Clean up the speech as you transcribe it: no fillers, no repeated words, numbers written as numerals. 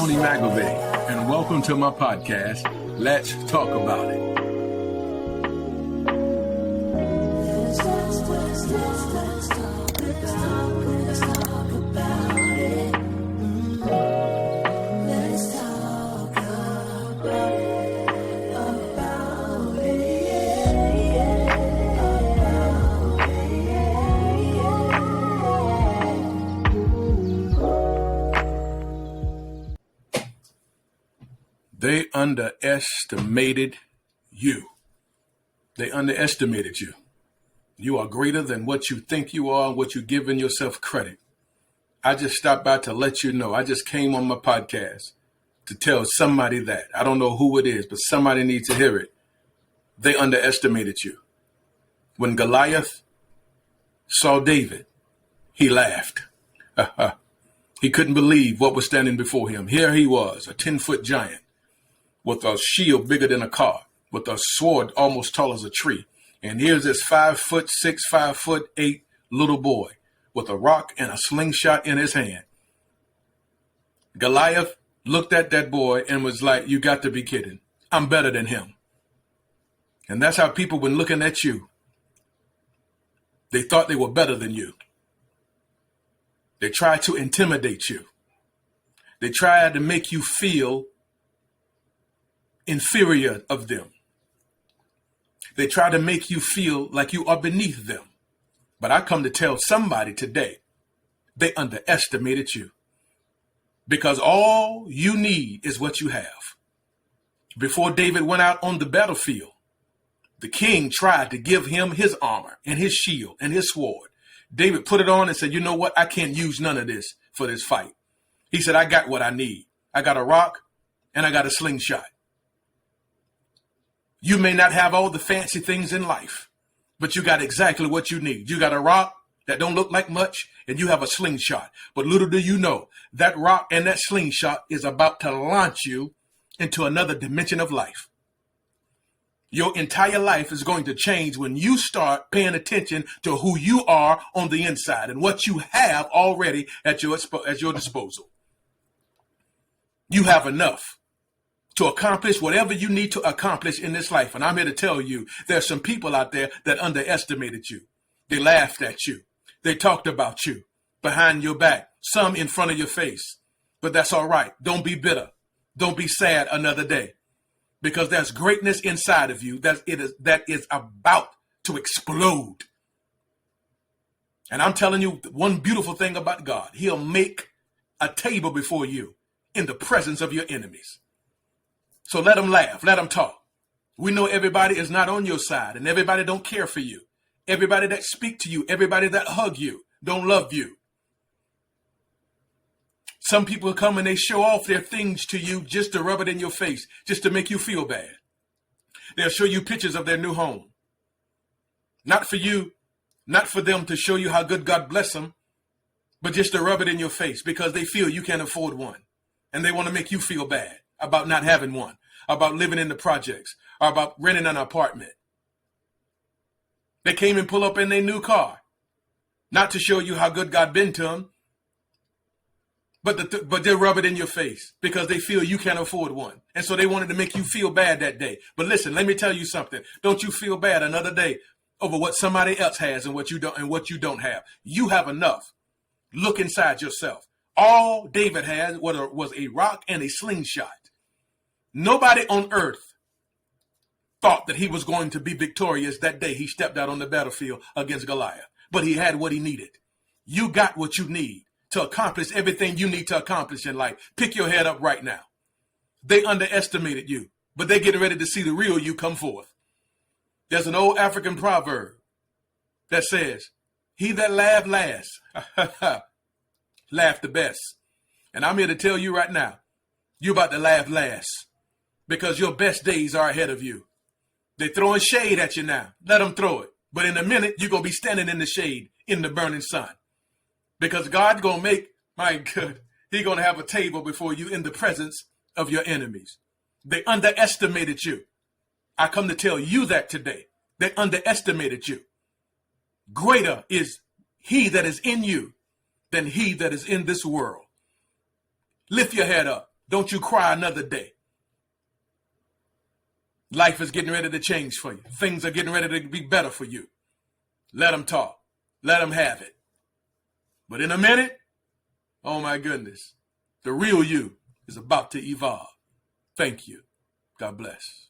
Tony McAvey, and welcome to my podcast, Let's Talk About It. They underestimated you. They underestimated you. You are greater than what you think you are, what you're giving yourself credit. I just stopped by to let you know. I just came on my podcast to tell somebody that. I don't know who it is, but somebody needs to hear it. They underestimated you. When Goliath saw David, he laughed. He couldn't believe what was standing before him. Here he was, a 10-foot giant, with a shield bigger than a car, with a sword almost tall as a tree. And here's this 5'6", 5'8" little boy with a rock and a slingshot in his hand. Goliath looked at that boy and was like, you got to be kidding. I'm better than him. And that's how people, when looking at you, they thought they were better than you. They tried to intimidate you. They tried to make you feel inferior of them. They try to make you feel like you are beneath them. But I come to tell somebody today, they underestimated you. Because all you need is what you have. Before David went out on the battlefield, the king tried to give him his armor and his shield and his sword. David put it on and said, you know what? I can't use none of this for this fight. He said, I got what I need. I got a rock and I got a slingshot. You may not have all the fancy things in life, but you got exactly what you need. You got a rock that don't look like much, and you have a slingshot. But little do you know, that rock and that slingshot is about to launch you into another dimension of life. Your entire life is going to change when you start paying attention to who you are on the inside and what you have already at your disposal. You have enough to accomplish whatever you need to accomplish in this life. And I'm here to tell you, there's some people out there that underestimated you. They laughed at you. They talked about you behind your back, some in front of your face. But that's all right. Don't be bitter. Don't be sad another day, because there's greatness inside of you that is about to explode. And I'm telling you one beautiful thing about God. He'll make a table before you in the presence of your enemies. So let them laugh, let them talk. We know everybody is not on your side, and everybody don't care for you. Everybody that speak to you, everybody that hug you, don't love you. Some people come and they show off their things to you just to rub it in your face, just to make you feel bad. They'll show you pictures of their new home. Not for you, not for them to show you how good God bless them, but just to rub it in your face because they feel you can't afford one. And they want to make you feel bad about not having one, about living in the projects, or about renting an apartment. They came and pull up in their new car, not to show you how good God been to them, but they rub it in your face because they feel you can't afford one. And so they wanted to make you feel bad that day. But listen, let me tell you something. Don't you feel bad another day over what somebody else has and what you don't have. You have enough. Look inside yourself. All David had was a rock and a slingshot. Nobody on earth thought that he was going to be victorious that day he stepped out on the battlefield against Goliath. But he had what he needed. You got what you need to accomplish everything you need to accomplish in life. Pick your head up right now. They underestimated you, but they're getting ready to see the real you come forth. There's an old African proverb that says, he that laughed last, laughed the best. And I'm here to tell you right now, you're about to laugh last because your best days are ahead of you. They're throwing shade at you now. Let them throw it. But in a minute, you're going to be standing in the shade in the burning sun. Because God's going to make, my God, he's going to have a table before you in the presence of your enemies. They underestimated you. I come to tell you that today. They underestimated you. Greater is he that is in you than he that is in this world. Lift your head up. Don't you cry another day. Life is getting ready to change for you. Things are getting ready to be better for you. Let them talk. Let them have it. But in a minute, oh my goodness, the real you is about to evolve. Thank you. God bless.